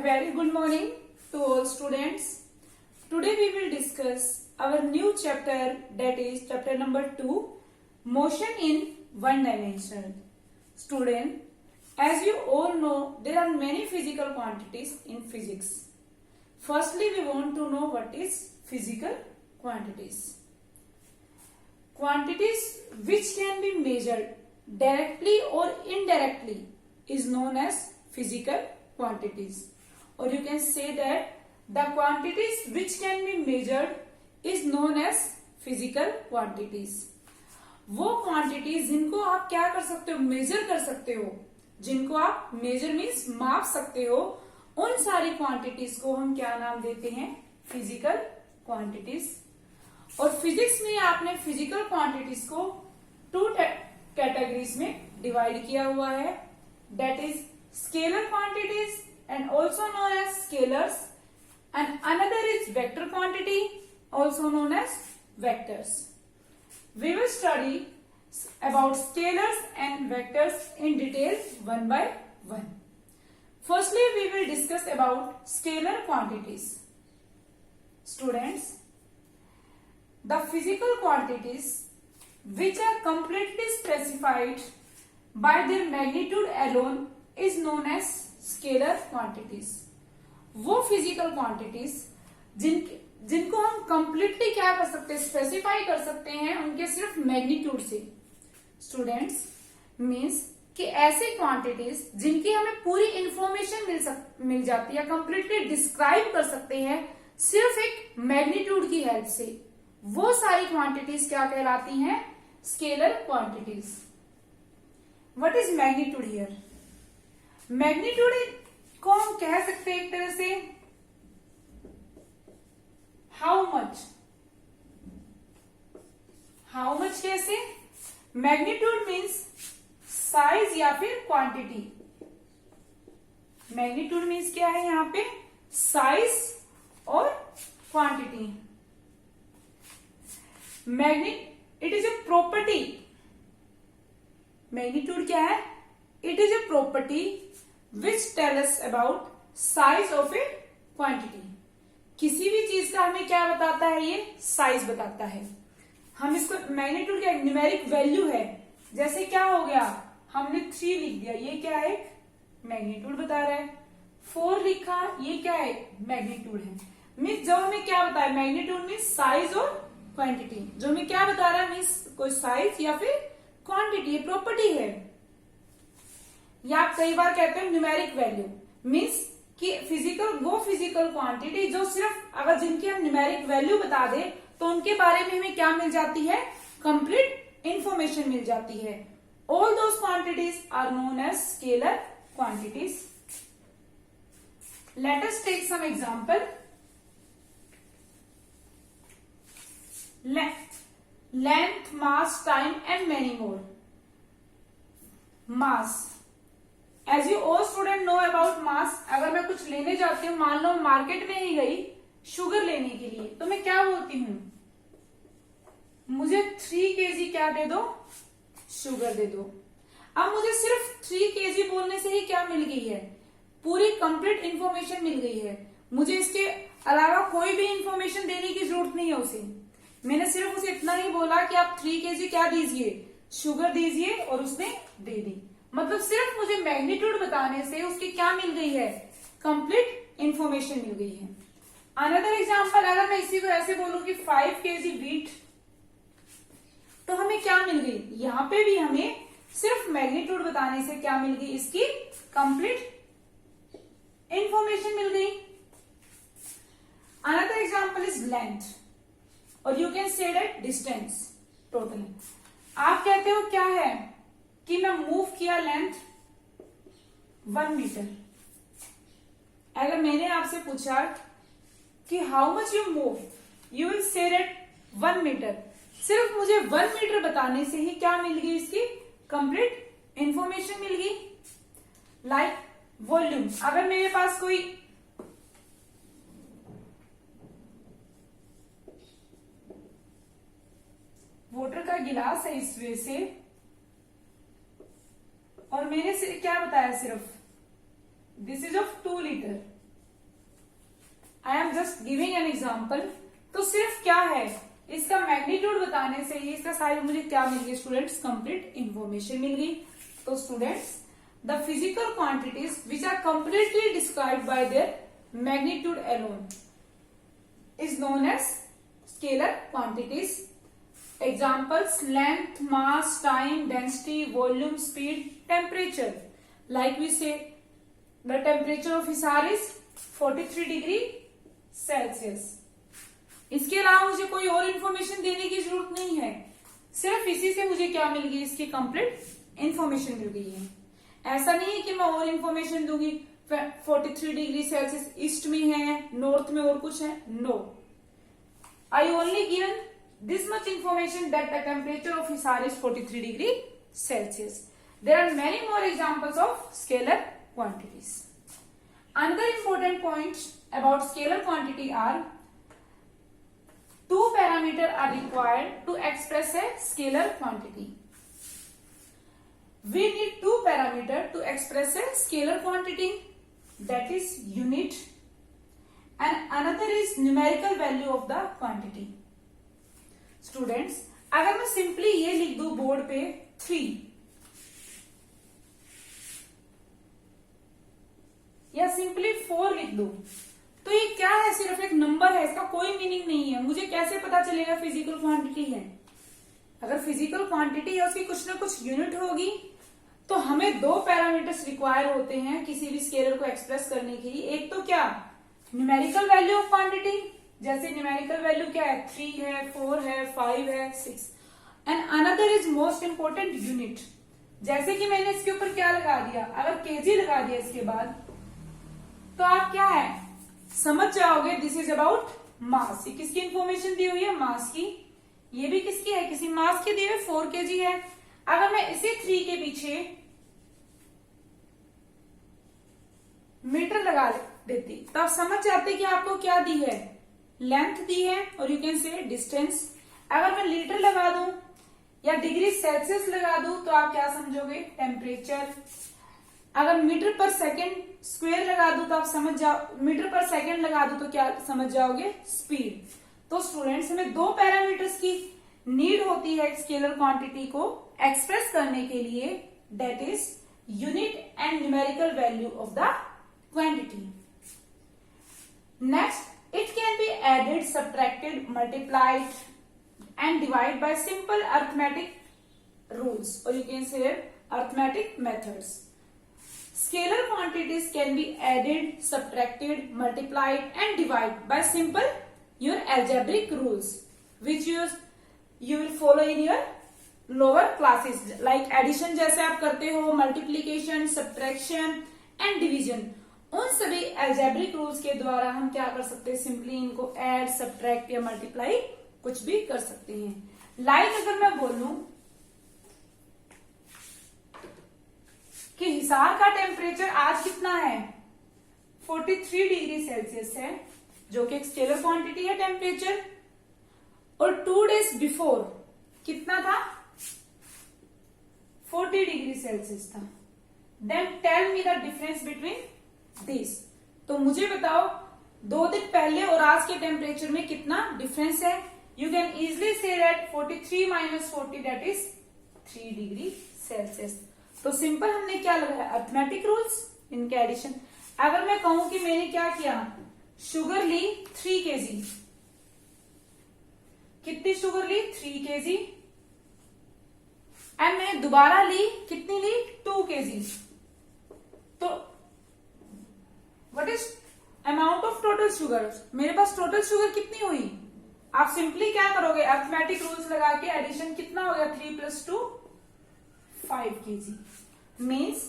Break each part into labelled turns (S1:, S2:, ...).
S1: very good morning to all students. Today we will discuss our new chapter, that is chapter number 2, motion in one dimension. Student, as you all know, there are many physical quantities in physics. Firstly, we want to know what is physical quantities. Quantities which can be measured directly or indirectly is known as physical quantities, or you can say that the quantities which can be measured is known as physical quantities. वो quantities जिनको आप क्या कर सकते हो, major कर सकते हो, जिनको आप मेजर मीन्स माप सकते हो, उन सारी क्वांटिटीज को हम क्या नाम देते हैं, फिजिकल क्वांटिटीज. और फिजिक्स में आपने फिजिकल क्वांटिटीज को 2 कैटेगरीज में डिवाइड किया हुआ है, that is scalar quantities and also known as scalars, and another is vector quantity also known as vectors. We will study about scalars and vectors in detail one by one. Firstly, we will discuss about scalar quantities. Students, the physical quantities which are completely specified by their magnitude alone is known as scalar quantities. वो physical quantities जिनको हम completely क्या कर सकते हैं, specify कर सकते हैं उनके सिर्फ मैग्नीट्यूड से. स्टूडेंट्स, मीन्स कि ऐसे क्वांटिटीज जिनकी हमें पूरी इंफॉर्मेशन मिल जाती है, कंप्लीटली डिस्क्राइब कर सकते हैं सिर्फ एक मैग्नीट्यूड की हेल्प से, वो सारी क्वांटिटीज क्या कहलाती हैं, scalar quantities. What is magnitude here? Magnitude को हम कह सकते हैं एक तरह से हाउ मच कैसे? मैग्नीट्यूड मीन्स साइज या फिर क्वांटिटी. मैग्नीट्यूड मीन्स क्या है यहां पे, साइज और quantity. It is a property. Magnitude क्या है? It is a property which tell us about size of a quantity. किसी भी चीज का हमें क्या बताता है, ये साइज बताता है. हम इसको मैग्नीट्यूड का न्यूमेरिक वैल्यू है, जैसे क्या हो गया, हमने 3 लिख दिया, ये क्या है, मैग्नीट्यूड बता रहा है. 4 लिखा, ये क्या है, मैग्नीट्यूड है. मीन्स जो हमें क्या बता है, मैग्नीट्यूड मीन्स साइज और क्वांटिटी. जो हमें क्या बता रहा है, मीन्स कोई साइज या फिर क्वांटिटी, प्रॉपर्टी है. या आप कई बार कहते हैं न्यूमेरिक वैल्यू, मीन्स कि फिजिकल क्वांटिटी जो सिर्फ अगर जिनकी हम न्यूमेरिक वैल्यू बता दें तो उनके बारे में हमें क्या मिल जाती है, कंप्लीट इंफॉर्मेशन मिल जाती है. All those quantities are known as scalar quantities. Let us take some example. Length, mass, time and many more. Mass, as you all student know about mass. अगर मैं कुछ लेने जाती हूँ, मान लो मार्केट में ही गई शुगर लेने के लिए, तो मैं क्या बोलती हूँ, मुझे 3 kg क्या दे दो, शुगर दे दो. अब मुझे सिर्फ 3 kg बोलने से ही क्या मिल गई है, पूरी कंप्लीट इंफॉर्मेशन मिल गई है. मुझे इसके अलावा कोई भी इंफॉर्मेशन देने की जरूरत नहीं है उसे. मैंने सिर्फ उसे इतना ही बोला कि आप 3 kg क्या दीजिए, शुगर दीजिए, और उसने दे दी. मतलब सिर्फ मुझे मैग्नीट्यूड बताने से उसकी क्या मिल गई है, कंप्लीट इंफॉर्मेशन मिल गई है. अनदर एग्जांपल, अगर मैं इसी को ऐसे बोलूं कि 5 kg व्हीट, तो हमें क्या मिल गई, यहां पे भी हमें सिर्फ मैग्नीट्यूड बताने से क्या मिल गई, इसकी कंप्लीट इंफॉर्मेशन मिल गई. अनदर एग्जांपल इज लेंथ, और you can say that distance total. आप कहते हो क्या है कि मैं मूव किया लेंथ 1 मीटर. अगर मैंने आपसे पूछा कि how much you move, you will say that 1 metre. सिर्फ मुझे 1 मीटर बताने से ही क्या मिल गई, इसकी कंप्लीट इंफॉर्मेशन मिल गई. लाइक वॉल्यूम, अगर मेरे पास कोई वाटर का गिलास है इस वे से, और मैंने क्या बताया, सिर्फ this is of 2 litre, I am just giving an example. तो सिर्फ क्या है, इसका मैग्नीट्यूड बताने से ही इसका साइज मुझे क्या मिल गई स्टूडेंट्स, कंप्लीट इंफॉर्मेशन मिल गई। तो students, the physical quantities which are completely described by their magnitude alone is known as scalar quantities. Examples length, mass, time, density, volume, speed, temperature. Like we say the temperature of Hisar is 43 degree Celsius. इसके अलावा मुझे कोई और information देने की जरूरत नहीं है, सिर्फ इसी से मुझे क्या मिल गई, इसकी कंप्लीट इंफॉर्मेशन मिल गई है। ऐसा नहीं है कि मैं और इंफॉर्मेशन दूंगी 43 डिग्री सेल्सियस ईस्ट में है, नॉर्थ में और कुछ है, no. I only given this much information that the temperature of Hisar is 43 degree Celsius. There are many more examples of scalar quantities. Another important point about scalar quantity are two parameters are required to express a scalar quantity. We need two parameters to express a scalar quantity, that is unit, and another is numerical value of the quantity. Students, अगर मैं simply ये लिख दूं board पे 3 या simply 4 लिख दूं, तो ये क्या है, सिर्फ एक नंबर है, इसका कोई मीनिंग नहीं है। मुझे कैसे पता चलेगा फिजिकल क्वांटिटी है? अगर फिजिकल क्वांटिटी है उसकी कुछ ना कुछ यूनिट होगी। तो हमें दो पैरामीटर्स रिक्वायर होते हैं किसी भी स्केलर को एक्सप्रेस करने के लिए। एक तो क्या, न्यूमेरिकल वैल्यू ऑफ क्वांटिटी, जैसे न्यूमेरिकल वैल्यू क्या है, 3 है, 4 है, 5 है, 6। And another is most important unit. जैसे कि मैंने इसके ऊपर क्या लगा दिया, अगर केजी लगा दिया इसके बाद, तो आप क्या है समझ जाओगे, दिस इज अबाउट मास। ये किसकी इंफॉर्मेशन दी हुई है, मास की। ये भी किसकी है, किसी मास की दी हुई, 4 kg है। अगर मैं इसी 3 के पीछे मीटर लगा देती तो आप समझ जाते कि आपको क्या दी है, लेंथ दी है, और यू कैन से डिस्टेंस। अगर मैं लीटर लगा दूं या डिग्री सेल्सियस लगा दूं तो आप क्या समझोगे, टेम्परेचर। अगर मीटर पर सेकेंड स्क्वायर लगा दूं तो आप समझ जाओ, मीटर पर सेकेंड लगा दूं तो क्या समझ जाओगे, स्पीड। तो स्टूडेंट्स, हमें दो पैरामीटर्स की नीड होती है स्केलर क्वांटिटी को एक्सप्रेस करने के लिए, that is unit and numerical value of the quantity. Next, it can be added, subtracted, multiplied and divided by simple arithmetic rules, or you can say arithmetic methods. Scalar quantities can be added, subtracted, multiplied and divided by simple your algebraic rules, which you will follow in your lower classes, like addition जैसे आप करते हो, multiplication, subtraction and division। उन सभी algebraic rules के द्वारा हम क्या कर सकते हैं, सिंपली इनको ऐड, सब्ट्रैक्ट या मल्टीप्लाई कुछ भी कर सकते हैं। लाइक अगर मैं बोलूं कि हिसार का टेम्परेचर आज कितना है, 43 डिग्री सेल्सियस है, जो कि एक स्केलर क्वांटिटी है टेम्परेचर, और 2 days बिफोर कितना था, 40 डिग्री सेल्सियस था। Then tell me the difference between this. तो मुझे बताओ 2 दिन पहले और आज के टेम्परेचर में कितना डिफरेंस है। You can easily say that 43 minus 40 that is 3 degree Celsius. तो सिंपल हमने क्या लगाया, अर्थमेटिक रूल्स, इनके एडिशन। अगर मैं कहूं कि मैंने क्या किया, शुगर ली 3 kg, कितनी शुगर ली, 3 kg, एंड मैंने दोबारा ली, कितनी ली, 2 kg। तो what is amount of total sugar, मेरे पास टोटल शुगर कितनी हुई। आप सिंपली क्या करोगे, अर्थमेटिक रूल्स लगा के एडिशन कितना हो गया, 3 + 2 5 kg। मीन्स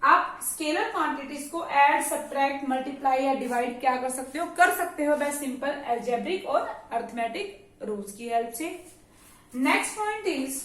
S1: आप स्केलर क्वांटिटीज को ऐड, सब्ट्रैक्ट, मल्टीप्लाई या डिवाइड क्या कर सकते हो बाय सिंपल एल्जेब्रिक और अर्थमेटिक रूल्स की हेल्प से। Next point is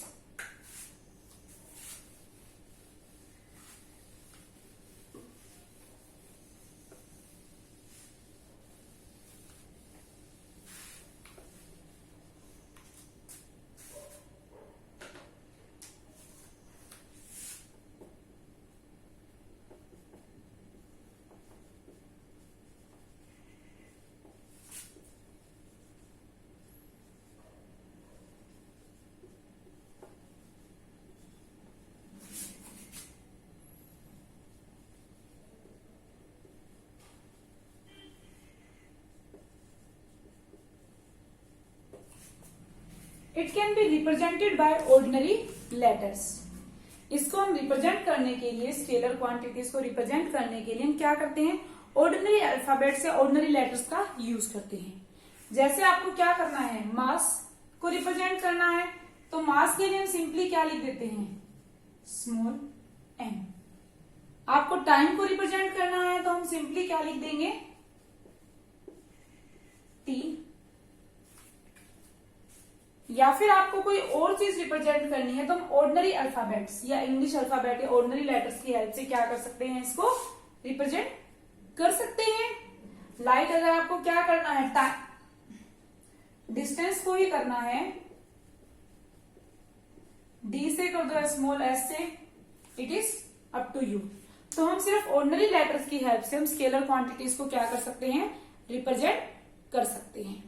S1: it can be represented by ordinary letters. इसको हम रिप्रेजेंट करने के लिए, स्केलर क्वांटिटीज को रिप्रेजेंट करने के लिए हम क्या करते हैं, ऑर्डिनरी अल्फाबेट से ऑर्डिनरी लेटर्स का यूज करते हैं। जैसे आपको क्या करना है, मास को रिप्रेजेंट करना है, तो मास के लिए हम सिंपली क्या लिख देते हैं, स्मॉल m। आपको टाइम को रिप्रेजेंट करना है तो हम सिंपली क्या लिख देंगे, t। या फिर आपको कोई और चीज रिप्रेजेंट करनी है तो हम ऑर्डिनरी अल्फाबेट्स या इंग्लिश अल्फाबेट या ऑर्डिनरी लेटर्स की हेल्प से क्या कर सकते हैं, इसको रिप्रेजेंट कर सकते हैं। लाइक अगर आपको क्या करना है, डिस्टेंस को ही करना है, डी से कर दो, स्मॉल एस से, it is up to you. तो हम सिर्फ ऑर्डिनरी लेटर्स की हेल्प से हम स्केलर क्वांटिटीज को क्या कर सकते हैं, रिप्रेजेंट कर सकते हैं।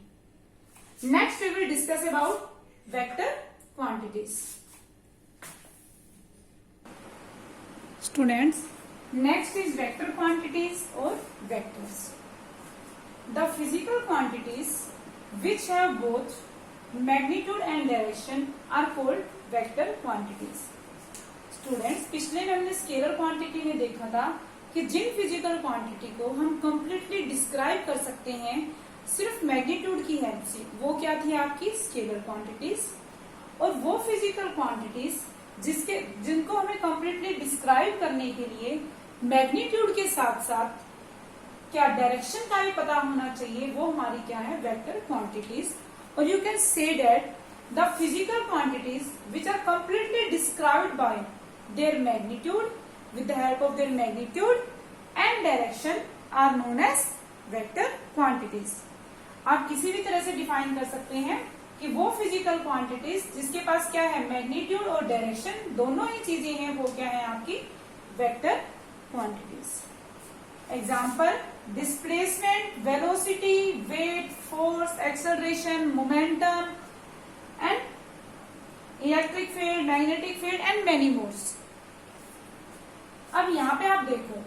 S1: Next we will discuss about vector quantities. Students, next is vector quantities और vectors. The physical quantities which have both magnitude and direction are called vector quantities। Students, पिछले में हमने स्केलर क्वांटिटी में देखा था कि जिन फिजिकल क्वांटिटी को हम कंप्लीटली डिस्क्राइब कर सकते हैं सिर्फ मैग्नीट्यूड की हेल्प से, वो क्या थी आपकी स्केलर क्वांटिटीज। और वो फिजिकल क्वांटिटीज जिनको हमें कंप्लीटली डिस्क्राइब करने के लिए मैग्नीट्यूड के साथ साथ क्या डायरेक्शन का भी पता होना चाहिए, वो हमारी क्या है, वेक्टर क्वांटिटीज। और you can say that the physical quantities which are completely described by their magnitude, with the help of their magnitude and direction are known as vector quantities. आप किसी भी तरह से डिफाइन कर सकते हैं कि वो फिजिकल क्वांटिटीज जिसके पास क्या है, मैग्नीट्यूड और डायरेक्शन दोनों ही चीजें हैं, वो क्या है आपकी vector quantities. Example, displacement, velocity, weight, force, acceleration, momentum and electric field, magnetic field and many more। अब यहाँ पे आप देखो,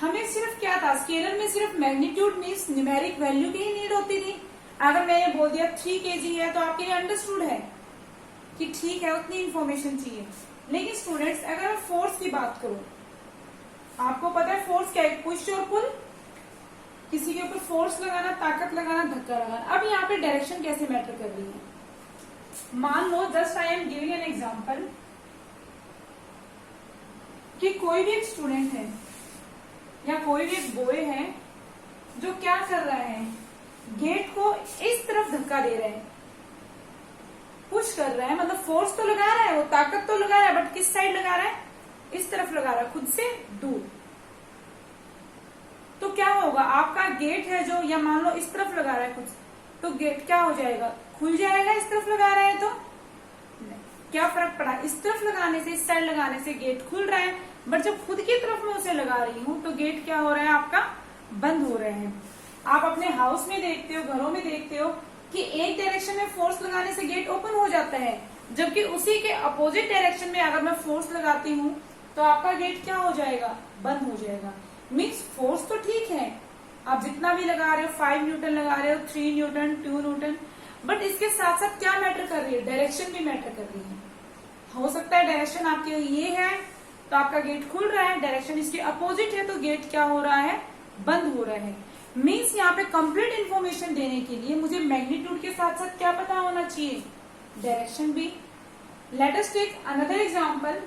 S1: हमें सिर्फ क्या था, स्केलर में सिर्फ मैग्नीट्यूड मीन्स न्यूमेरिक वैल्यू की ही नीड होती थी। अगर मैं ये बोल दिया 3 kg है तो आपके लिए अंडरस्टूड है कि ठीक है, उतनी इंफॉर्मेशन चाहिए। लेकिन स्टूडेंट्स, अगर मैं फोर्स की बात करूं, आपको पता है फोर्स क्या है, पुश और पुल, किसी के ऊपर फोर्स लगाना, ताकत लगाना, धक्का लगाना। अब यहाँ पे डायरेक्शन कैसे मैटर कर रही है, मान लो just I am giving an example कि कोई भी एक स्टूडेंट है या कोई भी एक बॉय है जो क्या कर रहा है, गेट को इस तरफ धक्का दे रहे हैं, पुश कर रहा है, मतलब फोर्स तो लगा रहा है, वो ताकत तो लगा रहा है, बट किस साइड लगा रहा है, इस तरफ लगा रहा है, खुद से दूर। तो क्या होगा, आपका गेट है जो, या मान लो इस तरफ लगा रहा है खुद, तो गेट क्या हो जाएगा, खुल जाएगा। इस तरफ लगा रहा है तो क्या फर्क पड़ा, इस तरफ लगाने से, इस साइड लगाने से गेट खुल रहा है, बट जब खुद की तरफ में उसे लगा रही हूं तो गेट क्या हो रहा है, आपका बंद हो रहे हैं। आप अपने हाउस में देखते हो, घरों में देखते हो कि एक डायरेक्शन में फोर्स लगाने से गेट ओपन हो जाता है, जबकि उसी के अपोजिट डायरेक्शन में अगर मैं फोर्स लगाती हूँ तो आपका गेट क्या हो जाएगा, बंद हो जाएगा। मीन्स फोर्स तो ठीक है, आप जितना भी लगा रहे हो, 5 न्यूटन लगा रहे हो, 3 न्यूटन, 2 न्यूटन, बट इसके साथ साथ क्या मैटर कर रही है, डायरेक्शन भी मैटर कर रही है। हो सकता है डायरेक्शन आपके ये है तो आपका गेट खुल रहा है, डायरेक्शन इसके अपोजिट है तो गेट क्या हो रहा है, बंद हो रहा है। मीन्स यहाँ पे कंप्लीट इन्फॉर्मेशन देने के लिए मुझे मैग्नीट्यूड के साथ साथ क्या पता होना चाहिए, डायरेक्शन भी। Let us take another example,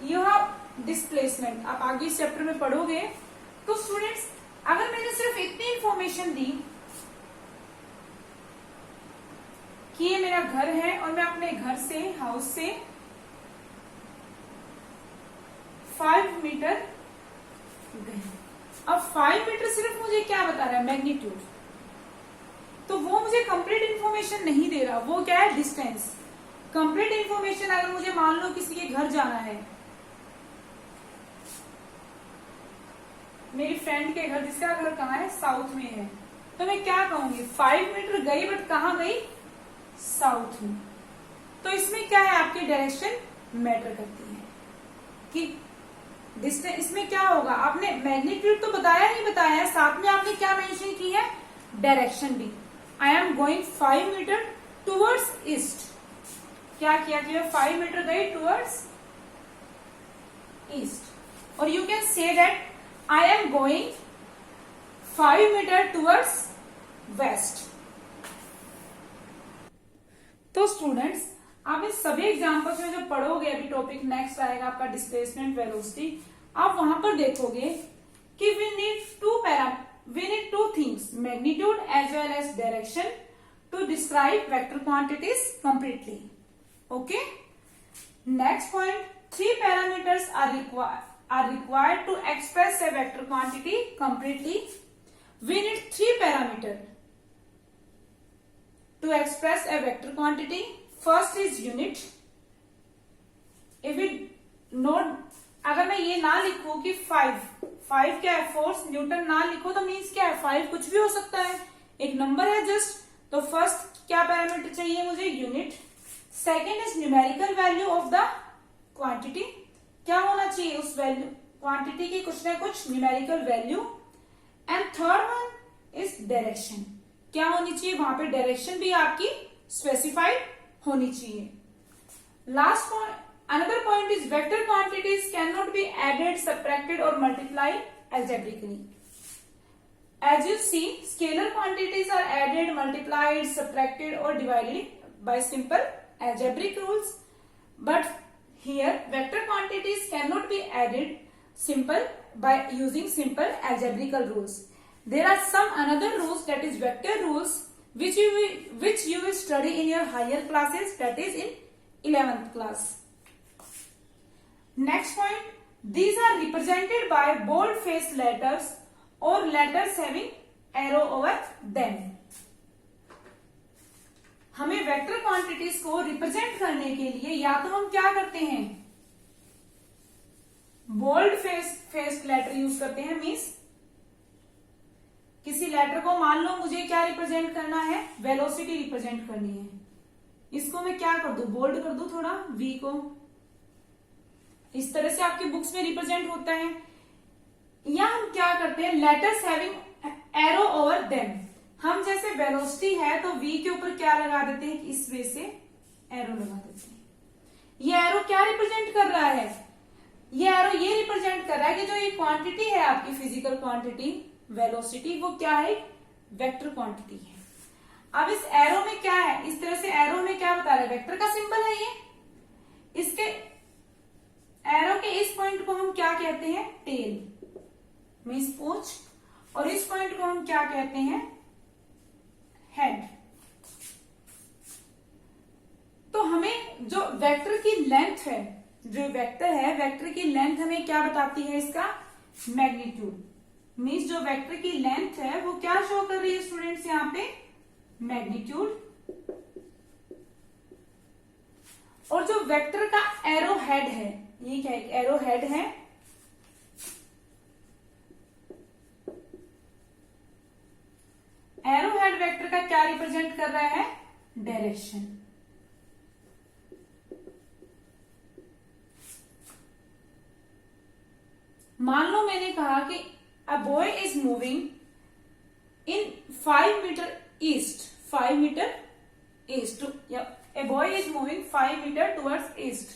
S1: you have displacement. आप आगे इस चैप्टर में पढ़ोगे तो स्टूडेंट्स, अगर मैंने सिर्फ इतनी इंफॉर्मेशन दी कि ये मेरा घर है और मैं अपने घर से, हाउस से 5 मीटर गई, अब 5 मीटर सिर्फ मुझे क्या बता रहा है, मैग्नीट्यूड, तो वो मुझे कंप्लीट इंफॉर्मेशन नहीं दे रहा। वो क्या है, डिस्टेंस। कंप्लीट इंफॉर्मेशन अगर मुझे मान लो किसी के घर जाना है, मेरी फ्रेंड के घर, जिसका घर कहाँ है, साउथ में है, तो मैं क्या कहूंगी, 5 मीटर गई, बट कहाँ गई, साउथ में। तो इसमें क्या है, आपकी डायरेक्शन मैटर करती है कि डिस्टेंस। इसमें क्या होगा, आपने मैग्नीट्यूड तो बताया नहीं बताया है, साथ में आपने क्या मेंशन की है, डायरेक्शन भी। I am going 5 metre towards east, क्या किया कि 5 मीटर गई टूवर्ड्स ईस्ट। और you can say that I am going 5 metre towards west. तो स्टूडेंट्स, आप इस सभी एग्जाम्पल्स में जो पढ़ोगे, अभी टॉपिक नेक्स्ट आएगा आपका डिस्प्लेसमेंट वेलोसिटी, आप वहां पर देखोगे कि we need two things, magnitude as well as direction to describe vector quantities completely. Okay, next point, 3 parameters are required to express a vector quantity completely. We need 3 parameters to express a vector quantity. First is unit. If we note, अगर मैं ये ना लिखूं कि 5 क्या है, force Newton ना लिखो तो मीन्स क्या है, 5 कुछ भी हो सकता है, एक नंबर है जस्ट। तो फर्स्ट क्या पैरामीटर चाहिए मुझे, unit. Second is numerical value of the quantity, क्या होना चाहिए उस वैल्यू क्वांटिटी की कुछ ना कुछ numerical value. And third one is direction, क्या होनी चाहिए वहां पे, डायरेक्शन भी आपकी स्पेसिफाइड होनी चाहिए। Last point, another point is vector quantities cannot be added, subtracted or multiplied algebraically. As you see, scalar quantities are added, multiplied, subtracted or divided by simple algebraic rules, but here vector quantities cannot be added by using simple algebraical rules. There are some another rules, that is vector rules, which you will study in your higher classes, that is in 11th class. Next point, these are represented by bold faced letters or letters having arrow over them. हमें vector quantities को represent करने के लिए या तो हम क्या करते हैं, बोल्ड फेस्ड लेटर यूज करते हैं। मीन्स किसी लेटर को, मान लो मुझे क्या रिप्रेजेंट करना है, वेलोसिटी रिप्रेजेंट करनी है, इसको मैं क्या कर दूं, बोल्ड कर दूं थोड़ा, वी को, इस तरह से आपकी बुक्स में रिप्रेजेंट होता है। या हम क्या करते हैं, letters having arrow over them, हम जैसे वेलोसिटी है तो वी के ऊपर क्या लगा देते हैं, इस वे से एरो लगा देते हैं। ये एरो क्या रिप्रेजेंट कर रहा है, ये एरो ये रिप्रेजेंट कर रहा है कि जो ये क्वांटिटी है आपकी फिजिकल क्वांटिटी वेलोसिटी, वो क्या है, वेक्टर क्वांटिटी है। अब इस एरो में क्या है, इस तरह से एरो में क्या बता रहा है, वेक्टर का सिंबल है ये। इसके एरो के इस पॉइंट को हम क्या कहते हैं, टेल, मीन्स पूंछ, और इस पॉइंट को हम क्या कहते हैं, हेड। तो हमें जो वेक्टर की लेंथ है, जो वेक्टर है, वेक्टर की लेंथ हमें क्या बताती है, इसका मैग्नीट्यूड। मीन्स जो वेक्टर की लेंथ है वो क्या शो कर रही है स्टूडेंट्स, यहाँ पे मैग्नीट्यूड। और जो वेक्टर का एरो हेड है, ये क्या, एक एरो हेड है, एरो हेड वेक्टर का क्या रिप्रेजेंट कर रहा है, डायरेक्शन। मान लो मैंने कहा कि a boy is moving in 5 metre east, 5 metre east, a boy is moving 5 metre towards east.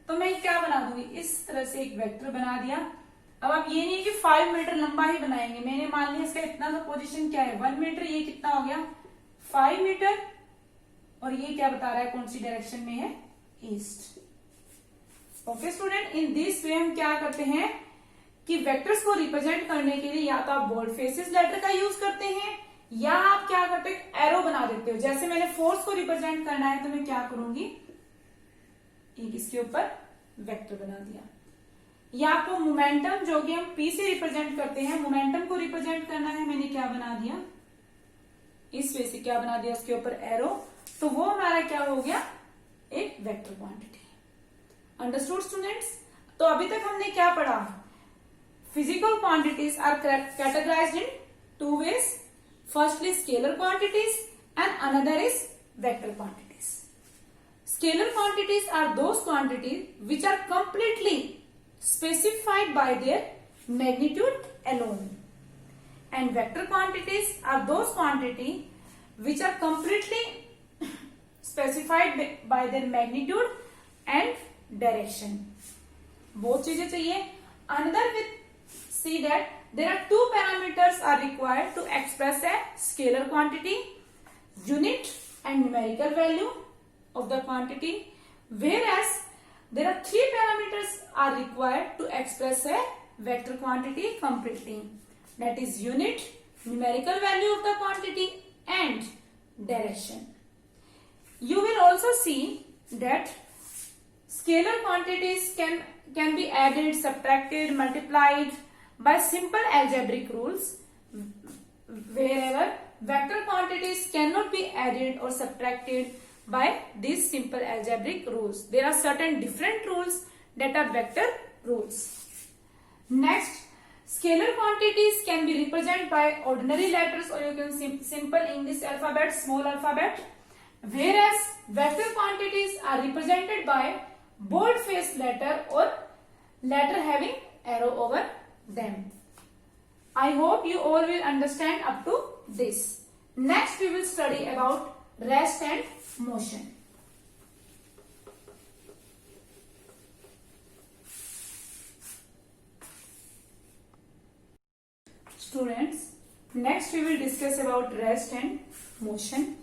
S1: तो मैं क्या बना दूंगी, इस तरह से एक वेक्टर बना दिया। अब आप ये नहीं कि 5 मीटर लंबा ही बनाएंगे, मैंने मान लिया इसका इतना सा पोजीशन क्या है, 1 मीटर, ये कितना हो गया 5 मीटर, और ये क्या बता रहा है, कौन सी डायरेक्शन में है, east. Okay student, in this way हम क्या करते हैं कि वेक्टर्स को रिप्रेजेंट करने के लिए या तो आप बोल्ड फेसेस लेटर का यूज करते हैं, या आप क्या करते हैं, एरो बना देते हो। जैसे मैंने फोर्स को रिप्रेजेंट करना है तो मैं क्या करूंगी, एक इसके ऊपर वेक्टर बना दिया। या आपको मोमेंटम, जो कि हम पी से रिप्रेजेंट करते हैं, मोमेंटम को रिप्रेजेंट करना है, मैंने क्या बना दिया, इस वे से क्या बना दिया, उसके ऊपर एरो। तो वो हमारा क्या हो गया, एक वेक्टर क्वांटिटी। Understood students? तो अभी तक हमने क्या पढ़ा, physical quantities are categorised in 2 ways. Firstly, scalar quantities and another is vector quantities. Scalar quantities are those quantities which are completely specified by their magnitude alone. And vector quantities are those quantities which are completely specified by their magnitude and direction. बहुत चीजें चाहिए। Another with see that there are two parameters are required to express a scalar quantity, unit and numerical value of the quantity, whereas there are three parameters are required to express a vector quantity completely, that is unit, numerical value of the quantity and direction. You will also see that scalar quantities can be added, subtracted, multiplied by simple algebraic rules, wherever vector quantities cannot be added or subtracted by these simple algebraic rules. There are certain different rules that are vector rules. Next, scalar quantities can be represented by ordinary letters or you can simple English alphabet, small alphabet, whereas vector quantities are represented by bold-faced letter or letter having arrow over them. I hope you all will understand up to this. Next we will study about rest and motion. Students, next we will discuss about rest and motion.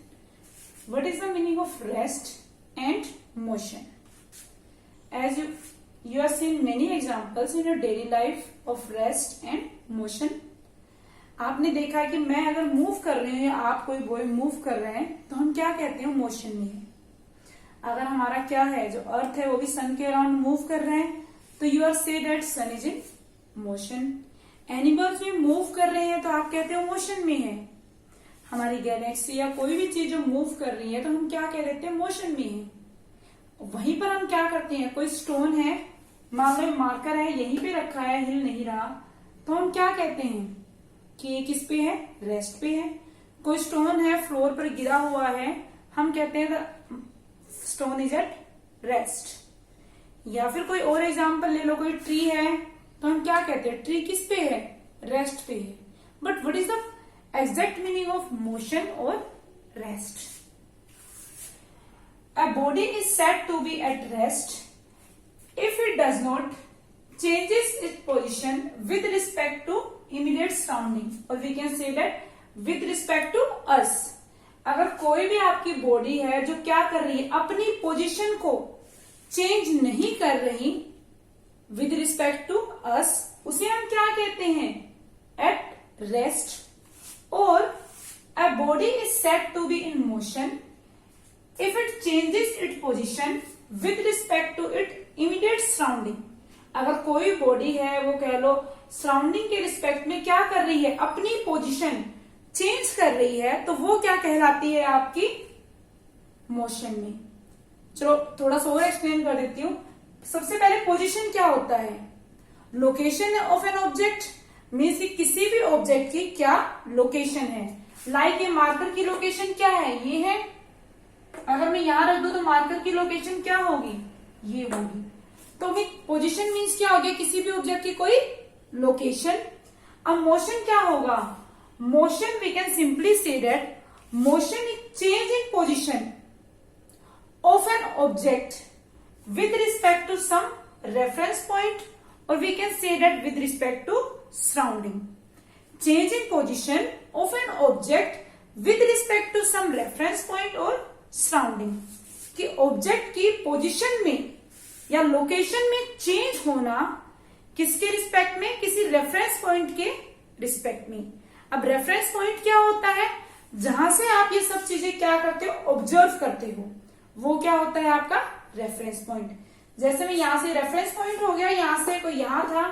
S1: What is the meaning of rest and motion? As you have seen many examples in your daily life of rest and motion. आपने देखा है कि मैं अगर move कर रही हूँ या आप कोई बॉय मूव कर रहे हैं तो हम क्या कहते हैं, मोशन में है। अगर हमारा क्या है, जो अर्थ है वो भी सन के अराउंड मूव कर रहे हैं तो you are say that sun is in motion. Animals भी मूव कर रहे हैं तो आप कहते हो मोशन में है। हमारी गैलेक्सी या कोई भी चीज जो मूव कर रही है तो हम क्या कह देते हैं, मोशन में है। वहीं पर हम क्या करते हैं, कोई स्टोन है, मान लो मार्कर है, यहीं पे रखा है, हिल नहीं रहा, तो हम क्या कहते हैं कि ये किस पे है, रेस्ट पे है। कोई स्टोन है फ्लोर पर गिरा हुआ है, हम कहते हैं स्टोन इज एट रेस्ट। या फिर कोई और एग्जांपल ले लो, कोई ट्री है तो हम क्या कहते हैं, ट्री किस पे है, रेस्ट पे है। But what is the exact meaning of motion और rest? A body is said to be at rest if it does not changes its position with respect to immediate surrounding, or we can say that with respect to us. अगर कोई भी आपकी body है जो क्या कर रही है, अपनी पोजीशन को चेंज नहीं कर रही विद रिस्पेक्ट टू अस, उसे हम क्या कहते हैं, एट रेस्ट। और a body is said to be in motion if it changes its position with respect to its immediate surrounding। अगर कोई बॉडी है वो कह लो सराउंडिंग के रिस्पेक्ट में क्या कर रही है, अपनी पोजीशन चेंज कर रही है, तो वो क्या कहलाती है, आपकी मोशन में। चलो थोड़ा सा और एक्सप्लेन कर देती हूँ। सबसे पहले पोजीशन क्या होता है, location of an object, means कि किसी भी ऑब्जेक्ट की क्या लोकेशन है। लाइक ए मार्कर की लोकेशन क्या है, ये है। अगर मैं यहां रख दूं तो मार्कर की लोकेशन क्या होगी, ये होगी। तो पोजीशन मीन्स क्या हो गया, किसी भी ऑब्जेक्ट की कोई लोकेशन। अब मोशन क्या होगा, motion we can simply say that motion is change in position of an object with respect to some reference point, और we can say that with respect to surrounding. Change in position of an object with respect to some reference point और surrounding, कि object की position में या location में change होना किसके respect में, किसी रेफरेंस पॉइंट के रिस्पेक्ट में। अब रेफरेंस पॉइंट क्या होता है, जहां से आप ये सब चीजें क्या करते हो, ऑब्जर्व करते हो, वो क्या होता है आपका रेफरेंस पॉइंट। जैसे मैं यहां से रेफरेंस पॉइंट हो गया, यहां से कोई यहां था,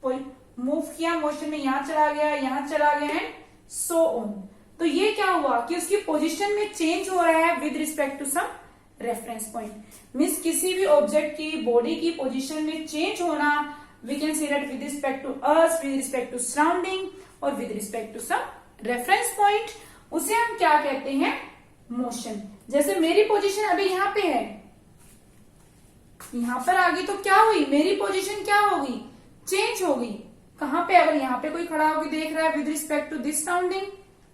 S1: कोई मूव किया मोशन में, यहां चला गया, यहां चला गया एंड सो ऑन। तो ये क्या हुआ कि उसकी पोजीशन में चेंज हो रहा है with respect to some reference point. Means किसी भी ऑब्जेक्ट की बॉडी की पोजीशन में चेंज होना, we can say that with respect to us, with respect to surrounding और with respect to some reference point, उसे हम क्या कहते हैं, मोशन। जैसे मेरी पोजीशन अभी यहां पे है, यहां पर आ गई तो क्या हुई, मेरी पोजीशन क्या होगी, चेंज होगी। कहां पे, अगर यहां पे कोई खड़ा होकर देख रहा है with respect to this surrounding,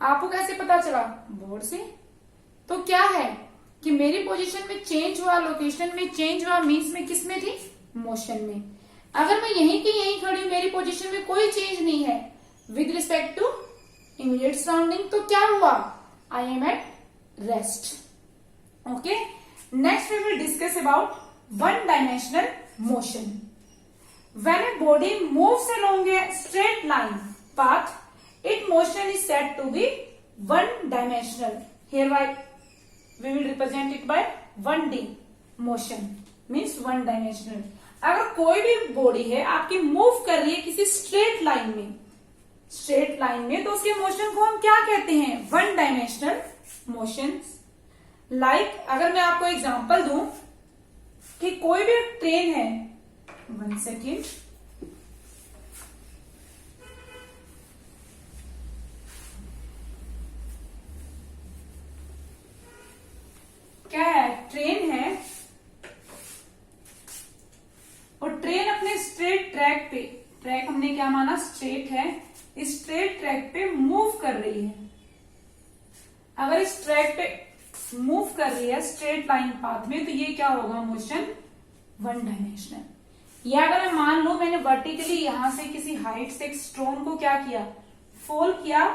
S1: आपको कैसे पता चला, बोर्ड से। तो क्या है कि मेरी पोजीशन में चेंज हुआ, लोकेशन में चेंज हुआ, मीन्स में किस में थी, मोशन में। अगर मैं यहीं की यहीं खड़ी हूं, मेरी पोजीशन में कोई चेंज नहीं है with respect to immediate surrounding, तो क्या हुआ, I am at rest. Okay, next we will discuss about one dimensional motion. When a body moves along a straight line path, its motion is said to be one dimensional. Hereby we will represent it by 1D motion, means one dimensional. अगर कोई भी body है आपकी move कर रही है किसी straight line में, तो उसके मोशन को हम क्या कहते हैं, वन डायमेंशनल मोशन। लाइक अगर मैं आपको एग्जांपल दूं कि कोई भी ट्रेन है, 1 सेकेंड, क्या है, ट्रेन है और ट्रेन अपने स्ट्रेट ट्रैक पे, ट्रैक हमने क्या माना, स्ट्रेट है, इस स्ट्रेट ट्रैक पे मूव कर रही है। अगर इस ट्रैक पे मूव कर रही है स्ट्रेट लाइन पाथ में, तो ये क्या होगा, मोशन वन डायमेंशनल। या अगर मैं मान लू मैंने वर्टिकली यहां से किसी हाइट से एक स्टोन को क्या किया, फोल किया,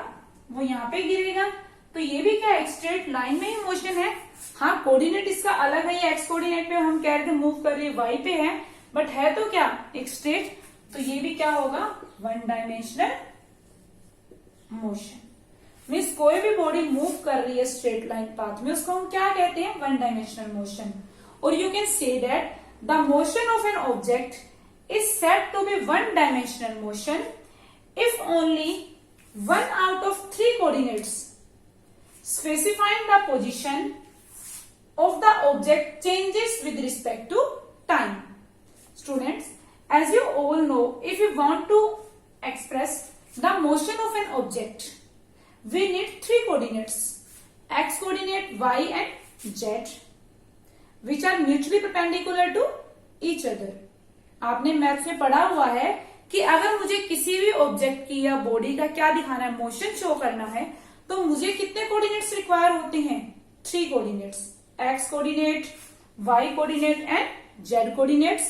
S1: वो यहां पे गिरेगा, तो ये भी क्या, एक स्ट्रेट लाइन में ही मोशन है। हाँ, कोऑर्डिनेट इसका अलग है, ये एक्स कोऑर्डिनेट पे हम कह रहे थे मूव कर रही है, वाई पे है, बट है तो क्या, एक स्ट्रेट, तो ये भी क्या होगा, वन डायमेंशनल मोशन। मीन्स कोई भी बॉडी मूव कर रही है स्ट्रेट लाइन पाथ में, उसको हम क्या कहते हैं, वन डायमेंशनल मोशन। और you can say that the motion of an object is said to be one dimensional motion if only one out of 3 coordinates specifying the position of the object changes with respect to time. Students, as you all know, if you want to express the motion of an object, we need 3 coordinates, x coordinate, y and z, which are mutually perpendicular to each other. आपने maths में पढ़ा हुआ है कि अगर मुझे किसी भी ऑब्जेक्ट की या बॉडी का क्या दिखाना है, मोशन शो करना है, तो मुझे कितने कोऑर्डिनेट्स रिक्वायर होते हैं, 3 coordinates, X coordinate, Y coordinate and Z coordinates,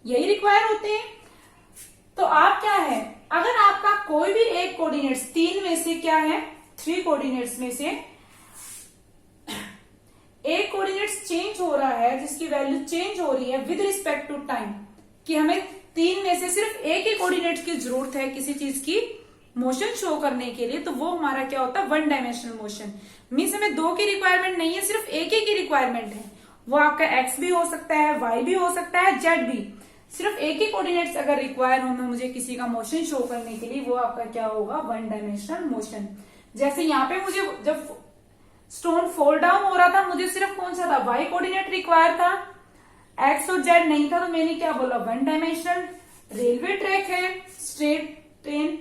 S1: यही रिक्वायर होते हैं। तो आप क्या है, अगर आपका कोई भी एक कोऑर्डिनेट्स 3 में से क्या है, 3 कोऑर्डिनेट्स में से एक कोऑर्डिनेट्स चेंज हो रहा है, जिसकी वैल्यू चेंज हो रही है विद रिस्पेक्ट टू टाइम, कि हमें 3 में से सिर्फ एक ही कोऑर्डिनेट की जरूरत है किसी चीज की मोशन शो करने के लिए, तो वो हमारा क्या होता है, वन डायमेंशनल मोशन। मीन्स हमें 2 की रिक्वायरमेंट नहीं है, सिर्फ एक ही की रिक्वायरमेंट है। वो आपका एक्स भी हो सकता है, वाई भी हो सकता है, जेड भी, सिर्फ एक ही कोऑर्डिनेट्स अगर रिक्वायर हो मुझे किसी का मोशन शो करने के लिए, वो आपका क्या होगा, वन डायमेंशनल मोशन। जैसे यहाँ पे मुझे जब स्टोन फोल डाउन हो रहा था, मुझे सिर्फ कौन सा था, वाई कोऑर्डिनेट रिक्वायर था, एक्स और जेड नहीं था, तो मैंने क्या बोला, वन डायमेंशनल। रेलवे ट्रैक है, स्ट्रेट ट्रेन,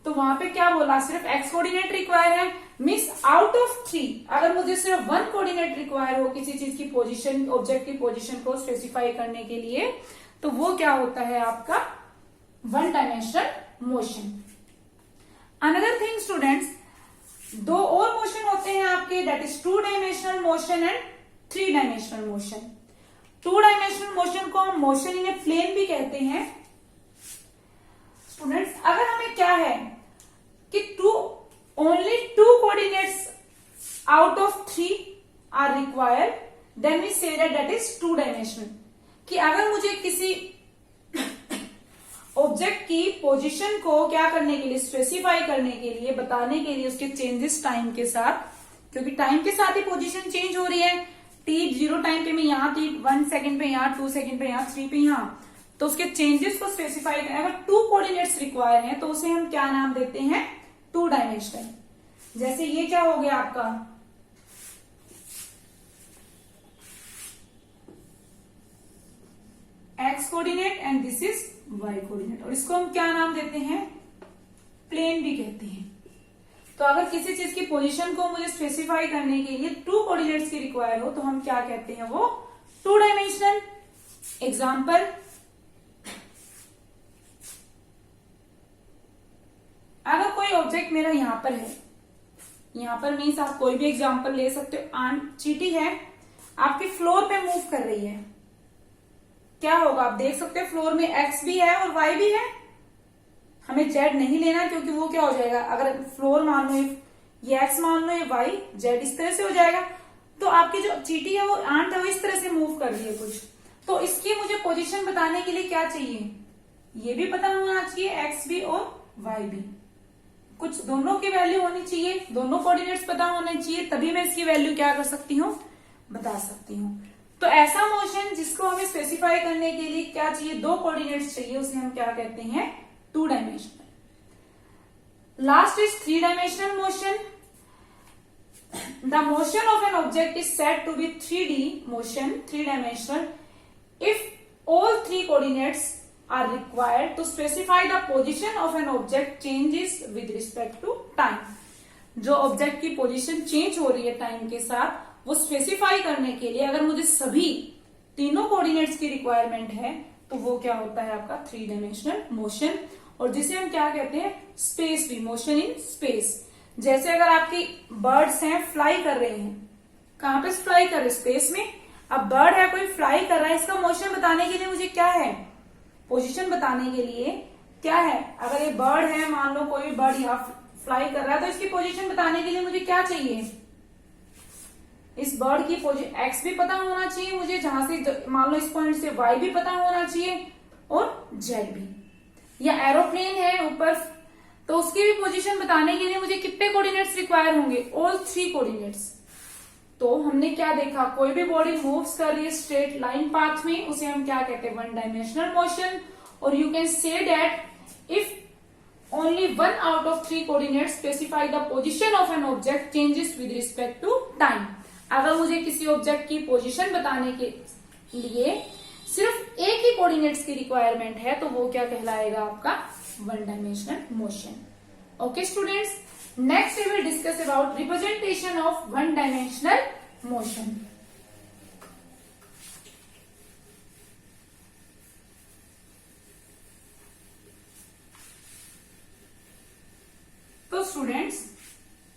S1: तो वहां पे क्या बोला, सिर्फ एक्स कोऑर्डिनेट रिक्वायर है। मींस आउट ऑफ 3 अगर मुझे सिर्फ 1 कोऑर्डिनेट रिक्वायर हो किसी चीज की पोजीशन, ऑब्जेक्ट की पोजीशन को स्पेसिफाई करने के लिए, तो वो क्या होता है आपका one dimensional motion. Another thing students, 2 और मोशन होते हैं आपके, that is 2 dimensional motion and 3 dimensional motion. 2 dimensional motion को हम मोशन इन ए प्लेन भी कहते हैं। स्टूडेंट्स, अगर हमें क्या है कि only 2 coordinates out of 3 are required, then we say that is 2 dimensional। कि अगर मुझे किसी ऑब्जेक्ट की पोजीशन को क्या करने के लिए, स्पेसिफाई करने के लिए, बताने के लिए, उसके चेंजेस टाइम के साथ, क्योंकि टाइम के साथ ही पोजीशन चेंज हो रही है, t 0 टाइम पे मैं यहाँ थी, 1 सेकेंड पे यहाँ, 2 सेकेंड पे यहाँ, 3 पे यहाँ, तो उसके चेंजेस को स्पेसिफाई करें, अगर 2 कोऑर्डिनेट्स रिक्वायर हैं, तो उसे हम क्या नाम देते हैं, 2 डायमेंशनल। जैसे ये क्या हो गया आपका, X coordinate and this is Y coordinate, और इसको हम क्या नाम देते हैं, प्लेन भी कहते हैं। तो अगर किसी चीज की पोजीशन को मुझे स्पेसिफाई करने के लिए 2 कोऑर्डिनेट्स की रिक्वायर हो, तो हम क्या कहते हैं, वो 2 डायमेंशनल। एग्जाम्पल, अगर कोई ऑब्जेक्ट मेरा यहां पर है, यहां पर मीन्स आप कोई भी एग्जांपल ले सकते हो, चींटी है, आपके फ्लोर पे मूव कर रही है, क्या होगा आप देख सकते हैं फ्लोर में एक्स भी है और वाई भी है। हमें जेड नहीं लेना क्योंकि वो क्या हो जाएगा, अगर फ्लोर मान लो ये एक्स मान लो ये वाई, जेड इस तरह से हो जाएगा। तो आपकी जो चींटी है वो आंट है वो इस तरह से मूव कर रही है कुछ, तो इसकी मुझे पोजीशन बताने के लिए क्या चाहिए, ये भी पता होना चाहिए एक्स भी और वाई भी, कुछ दोनों की वैल्यू होनी चाहिए, दोनों कोऑर्डिनेट्स पता होने चाहिए, तभी मैं इसकी वैल्यू क्या कर सकती हूँ, बता सकती हूँ। तो ऐसा मोशन जिसको हमें स्पेसिफाई करने के लिए क्या चाहिए, दो कोऑर्डिनेट्स चाहिए, उसे हम क्या कहते हैं, 2 dimensional. Last is 3 dimensional motion. The motion of an object is said to be 3D motion, 3-dimensional, if all 3 coordinates are required to specify the position of an object changes with respect to time. जो object की position change हो रही है time के साथ, वो specify करने के लिए अगर मुझे सभी तीनों कोऑर्डिनेट्स की रिक्वायरमेंट है तो वो क्या होता है आपका 3 डायमेंशनल मोशन, और जिसे हम क्या कहते हैं, स्पेस भी, मोशन इन स्पेस। जैसे अगर आपकी बर्ड्स हैं फ्लाई कर रहे हैं, कहां पे फ्लाई कर रहे हैं, स्पेस में। अब बर्ड है कोई फ्लाई कर रहा है, इसका मोशन बताने के लिए मुझे क्या है, पोजीशन बताने के लिए क्या है, अगर ये बर्ड है मान लो कोई बर्ड यहाँ फ्लाई कर रहा है तो इसकी पोजीशन बताने के लिए मुझे क्या चाहिए, इस बर्ड की पोजीशन एक्स भी पता होना चाहिए मुझे, जहां से मान लो इस पॉइंट से वाई भी पता होना चाहिए और जेड भी। या एरोप्लेन है ऊपर, तो उसकी भी पोजीशन बताने के लिए मुझे कितने कोऑर्डिनेट्स रिक्वायर होंगे, ऑल 3 कोऑर्डिनेट्स। तो हमने क्या देखा, कोई भी बॉडी मूव्स कर रही है स्ट्रेट लाइन पाथ में, उसे हम क्या कहते हैं, 1 डायमेंशनल मोशन। और you can say that if only 1 out of 3 coordinates specify the position of an object changes with respect to time. अगर मुझे किसी ऑब्जेक्ट की पोजीशन बताने के लिए सिर्फ एक ही कोऑर्डिनेट्स की रिक्वायरमेंट है तो वो क्या कहलाएगा आपका 1 dimensional motion. Okay students, next we will discuss about representation of 1 dimensional motion. तो स्टूडेंट्स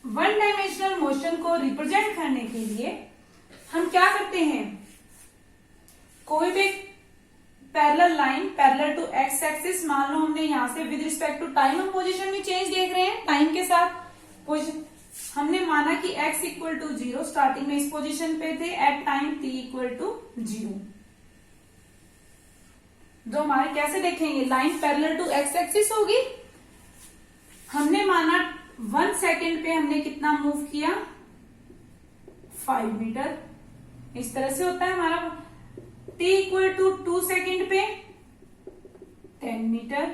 S1: 1 डायमेंशनल मोशन को रिप्रेजेंट करने के लिए हम क्या करते हैं, कोई भी parallel line parallel to X axis, मान लो हमने यहां से विद रिस्पेक्ट टू टाइम हम पोजीशन में चेंज देख रहे हैं, टाइम के साथ पोजीशन हमने माना कि x इक्वल टू 0, स्टार्टिंग में इस पोजीशन पे थे, at time t equal to 0। जो हमारे कैसे देखेंगे, line parallel to X axis होगी, हमने माना 1 सेकेंड पे हमने कितना मूव किया, 5 मीटर, इस तरह से होता है हमारा। t इक्वल टू 2 सेकेंड पे 10 मीटर,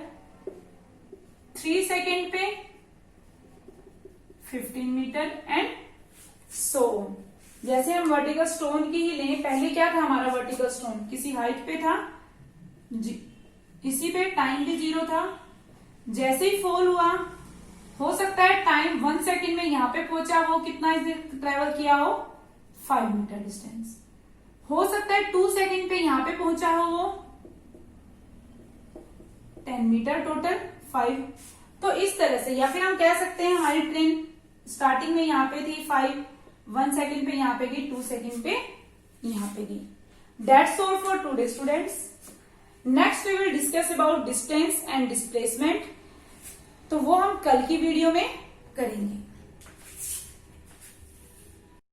S1: 3 सेकेंड पे 15 मीटर एंड सो। जैसे हम वर्टिकल स्टोन की ही लें, पहले क्या था हमारा वर्टिकल स्टोन, किसी हाइट पे था, इसी पे टाइम भी 0 था, जैसे ही फॉल हुआ, हो सकता है टाइम 1 सेकेंड में यहां पे पहुंचा, वो कितना ट्रेवल किया हो, 5 मीटर डिस्टेंस। हो सकता है 2 सेकेंड पे यहां पे पहुंचा हो वो 10 मीटर, टोटल 5। तो इस तरह से, या फिर हम कह सकते हैं हमारी ट्रेन स्टार्टिंग में यहां पे थी 5, 1 सेकेंड पे यहां पे गई, 2 सेकेंड पे यहां पे गई। That's all for today students. Next we will discuss about distance and displacement, तो वो हम कल की वीडियो में करेंगे।